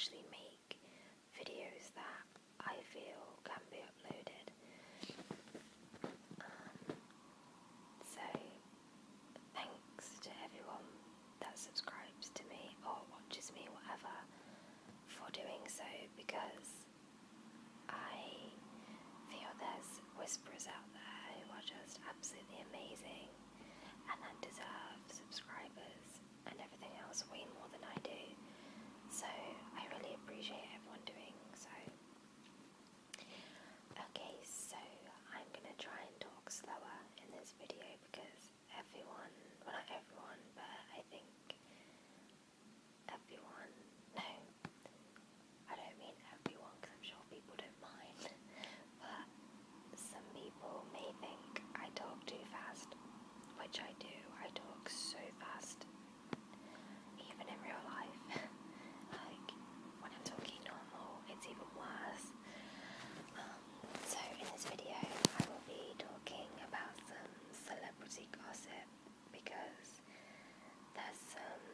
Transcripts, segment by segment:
actually make videos that I feel can be uploaded. So thanks to everyone that subscribes to me or watches me, whatever, for doing so, because I feel there's whisperers out there who are just absolutely amazing and that deserve subscribers and everything else way more than I do. So I really appreciate everyone doing so. Okay, so I'm gonna try and talk slower in this video because everyone, well not everyone, but I think everyone, no, I don't mean everyone because I'm sure people don't mind, but some people may think I talk too fast, which I do. I talk so fast, even in real life. Like, when I'm talking normal, it's even worse. So in this video, I will be talking about some celebrity gossip, because there's some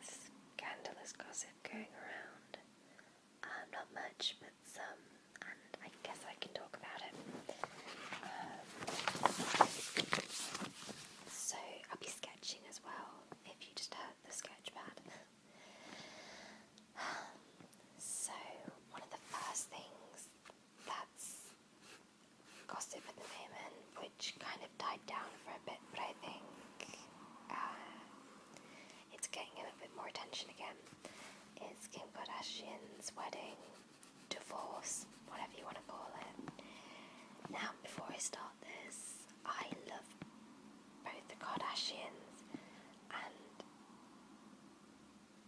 scandalous gossip going around. Not much, but some, and I guess I can talk about it. So I'll be sketching as well, if you just heard the sketch pad. So one of the first things that's gossip at the moment, which kind of died down for a bit, but I think it's getting a little bit more attention again, is Kim Kardashian's wedding, divorce, whatever you want to call it. Now, before I start this, I love both the Kardashians, and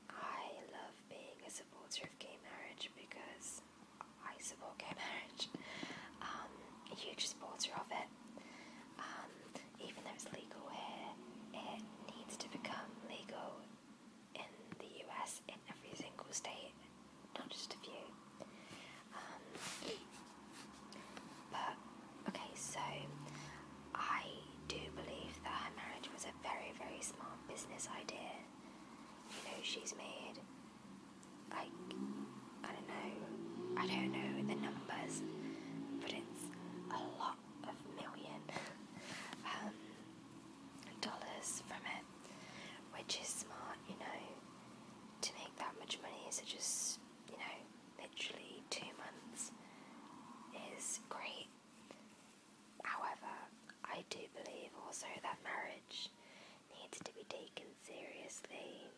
I love being a supporter of gay marriage because I support gay marriage. A huge supporter of it. Even though it's legal here, it needs to become legal in the US in every single state, not just a few. But okay, so I do believe that her marriage was a very, very smart business idea. You know, she's made, like, I don't know the numbers, but it's a lot of million dollars from it, which is smart, you know. To make that much money in such as, you know, literally 2 months is great. However, I do believe also that marriage needs to be taken seriously,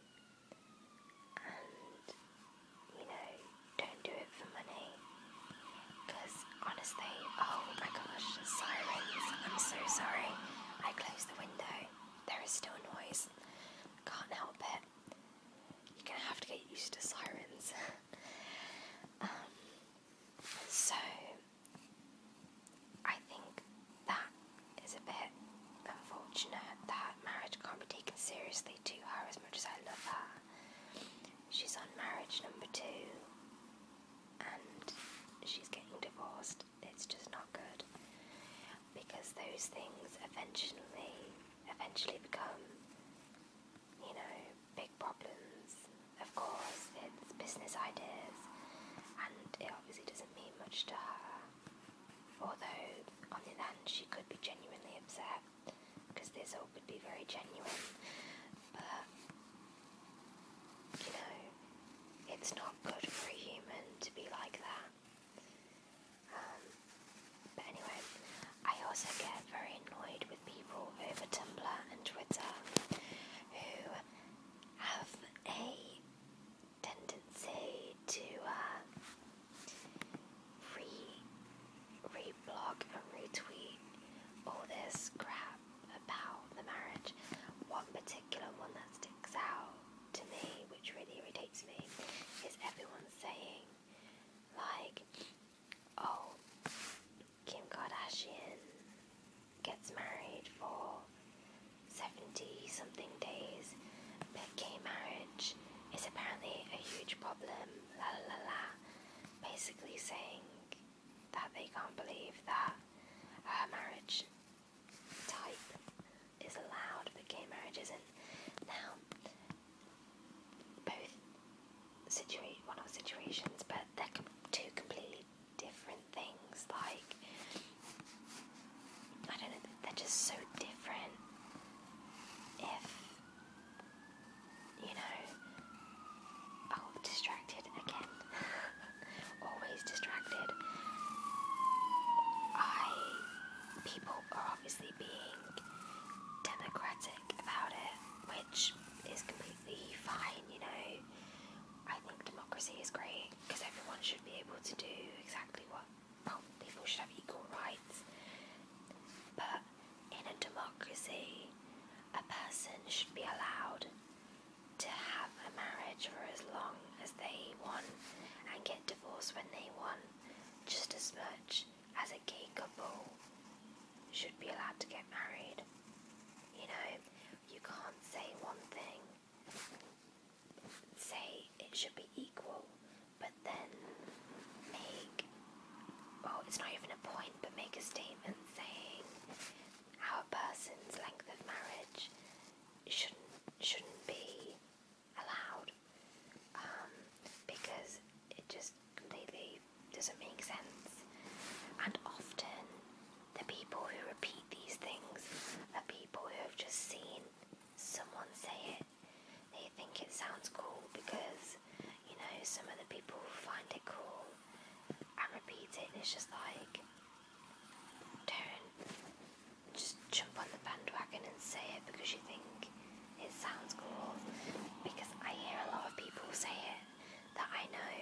and, you know, don't do it for money, because honestly, oh my gosh, sirens, I'm so sorry, I closed the window, there is still noise, can't help it, you're gonna have to get used to sirens. So I think that is a bit unfortunate that marriage can't be taken seriously to her as much as I love her. She's on marriage number 2 and she's getting divorced. It's just not good, because those things eventually become, you know, big problems. Of course, it's business ideas, and it obviously doesn't mean much to her. Although, on the other hand, she could be genuinely upset, because this all could be very genuine. But, you know, it's not good for a human to be like that. But anyway, I also get very annoyed with people over Tumblr and Twitter who have a tendency to reblog and retweet all this crap about the marriage. One make a statement saying how a person's length of marriage shouldn't be allowed, because it just completely doesn't make sense. And often the people who repeat these things are people who have just seen someone say it. They think it sounds cool because, some of the people find it cool and repeat it, and it's just like, don't just jump on the bandwagon and say it because you think it sounds cool, because I hear a lot of people say it that I know,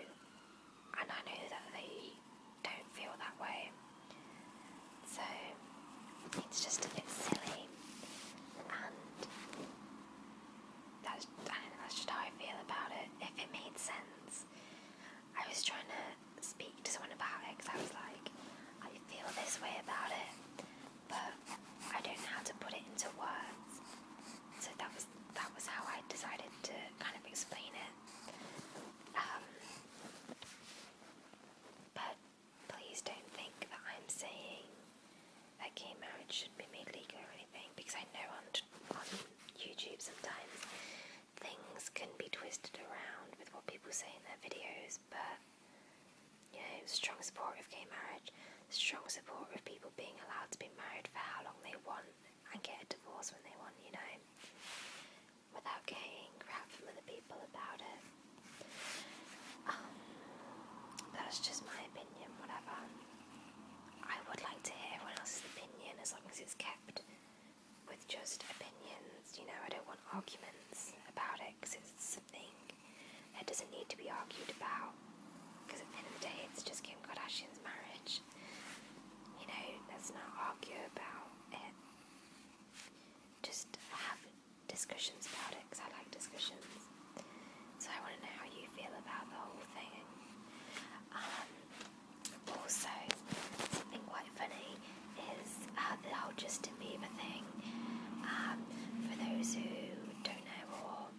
and I know that they don't feel that way. So it's just a bit silly, and that's just how I feel about it. If it made sense, I was trying to speak to someone about it because I was like, I feel this way about it, but I don't know how to put it into words. So that was how I decided to kind of explain it. But please don't think that I'm saying that gay marriage should be made legal or anything, because I know on YouTube sometimes things can be twisted around with what people say in their videos, but strong support of gay marriage, strong support of people being allowed to be married for how long they want and get a divorce when they want, without getting crap from other people about it. That's just my opinion, whatever. I would like to hear everyone else's opinion, as long as it's kept with just opinions. I don't want arguments about it, because it's something that doesn't need to be argued about, because at the end of the day it's just Kim Kardashian's marriage. Let's not argue about it, just have discussions about it, because I like discussions. So I want to know how you feel about the whole thing. Also, something quite funny is the whole Justin Bieber thing. For those who don't know or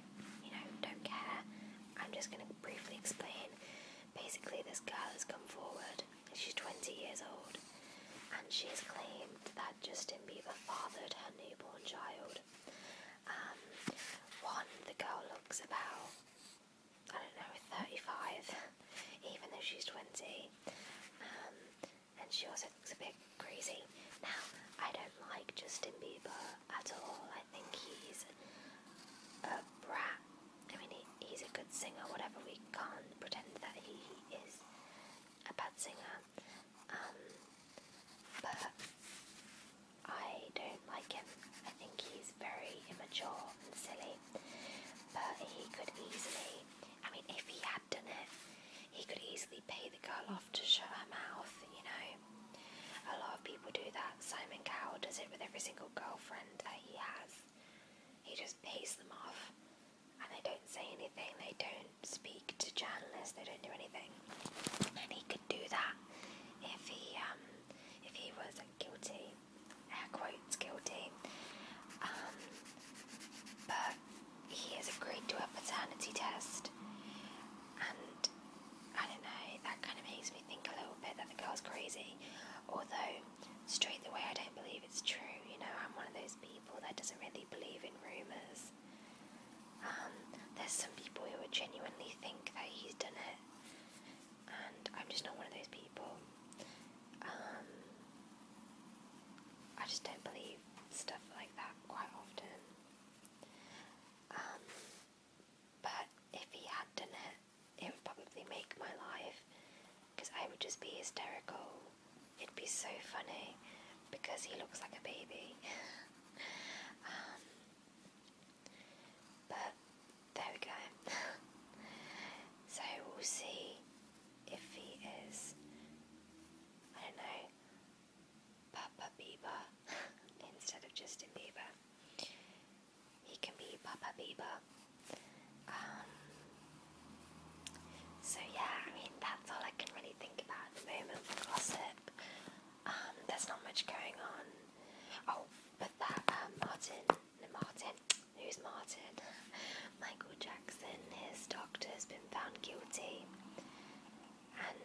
don't care, I'm just going to briefly explain. Basically, this girl has come forward. She's 20 years old, and she's claimed that Justin Bieber fathered her newborn child. The girl looks about, 35, even though she's 20, and she also looks a bit crazy. Now, I don't like Justin Bieber at all. I think he's a brat. He's a good singer, whatever. We can't pretend that he is a bad singer. But I don't like him. I think he's very immature and silly. But he could easily, if he had done it, he could easily pay the girl off to shut her mouth, A lot of people do that. Simon Cowell does it with every single girlfriend that he has. He just pays them off, and they don't say anything, they don't speak to journalists, they don't do anything. And he could do that if he was guilty, air quotes guilty. But he has agreed to a paternity test, and I don't know, that kind of makes me think a little bit that the girl's crazy, although straight away I don't believe it's true. I'm one of those people that doesn't really believe in rumours. There's some people who would genuinely think that he's done it, and I'm just not one of those people. I just don't believe stuff like that quite often. But if he had done it, it would probably make my life, because I would just be hysterical. It'd be so funny, because he looks like a baby. But there we go. So we'll see if he is, Papa Bieber instead of Justin Bieber. He can be Papa Bieber. So yeah, that's all I can really think about at the moment for gossip. There's not much going on. Oh, but that who's Martin? Michael Jackson, his doctor's been found guilty and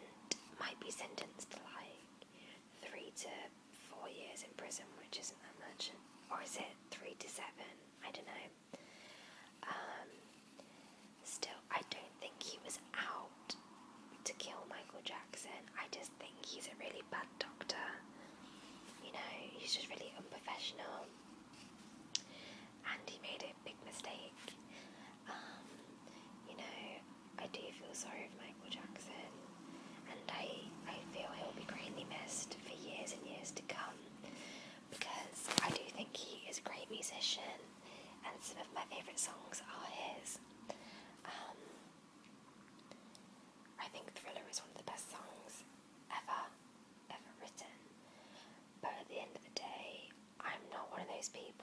might be sentenced to 3 to prison, which isn't that much. Or is it 3 to 7? I don't know. Still, I don't think he was out to kill Michael Jackson. I just think he's a really bad doctor. You know, he's just really unprofessional. And he made a big mistake. You know, I do feel sorry for Michael Jackson. And I feel he'll be greatly missed for years and years to come. Because I do think he is a great musician. And some of my favourite songs are his. I think Thriller is one of the best songs ever written. But at the end of the day, I'm not one of those people